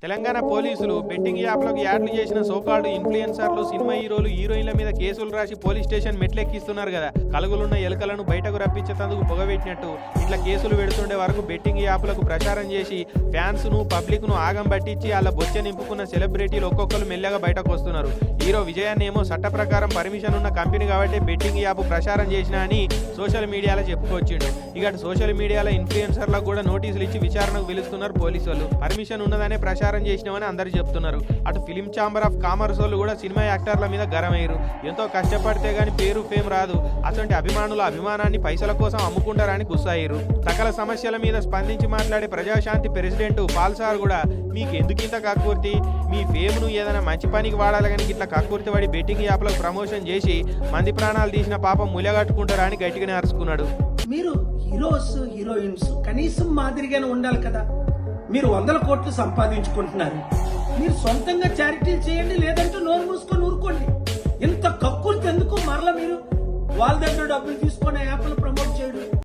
తెలంగాణ పోలీసులు బెట్టింగ్ యాప్లకు యాడ్లు చేసిన సోకాల్డ్ ఇన్ఫ్లుయెన్సర్లు, సినిమా హీరోలు, హీరోయిన్ల మీద కేసులు రాసి పోలీస్ స్టేషన్ మెట్లెక్కిస్తున్నారు కదా. కలుగులున్న ఎలుకలను బయటకు రప్పించేందుకు పొగబెట్టినట్టు ఇట్లా కేసులు పెడుతుండే వరకు బెట్టింగ్ యాప్లకు ప్రచారం చేసి ఫ్యాన్స్ ను పబ్లిక్ ను ఆగం పట్టించి అలా బొచ్చ నింపుకున్న సెలబ్రిటీలు ఒక్కొక్కరు మెల్లగా బయటకు వస్తున్నారు. హీరో విజయాన్ని ఏమో చట్ట ప్రకారం పర్మిషన్ ఉన్న కంపెనీ కాబట్టి బెట్టింగ్ యాప్ ప్రచారం చేసినా అని సోషల్ మీడియాలో చెప్పుకొచ్చిండు. ఇక సోషల్ మీడియాలో ఇన్ఫ్లుయెన్సర్లకు కూడా నోటీసులు ఇచ్చి విచారణకు పిలుస్తున్నారు పోలీసు వాళ్ళు. పర్మిషన్ ఉన్నదనే ప్రచారం చేసినామని అందరు చెప్తున్నారు. అటు ఫిలిం ఛాంబర్ ఆఫ్ కామర్స్ వాళ్ళు కూడా సినిమా యాక్టర్ల మీద గరమయ్యారు. ఎంతో కష్టపడితే గానీ పేరు ఫేమ్ రాదు, అటువంటి అభిమానుల అభిమానాన్ని పైసల కోసం అమ్ముకుంటారని గుస్సాయ్యారు. సకల సమస్యల మీద స్పందించి మాట్లాడే ప్రజాశాంతి ప్రెసిడెంట్ పాల్సార్ కూడా మీకు ఎందుకింత కక్కుర్తి, మీ ఫేమ్ ను ఏదైనా మంచి పనికి వాడాలి కానీ ఇట్లా కక్కుర్తి పడి బెట్టింగ్ యాప్లకు ప్రమోషన్ చేసి మంది ప్రాణాలు తీసిన పాపం ములగట్టుకుంటారా అని గట్టిగానే అరుచుకున్నాడు. మీరు హీరోస్ హీరోయిన్స్ కనీసం మాదిరిగానే ఉండాలి కదా. మీరు 100 కోట్లు సంపాదించుకుంటున్నారు, మీరు సొంతంగా చారిటీలు చేయండి, లేదంటే నోరు మూసుకొని ఊరుకోండి. ఇంత కక్కుర్తి ఎందుకు? మరలా మీరు వాళ్ళ దగ్గర డబ్బులు తీసుకొని యాప్లు ప్రమోట్ చేయడం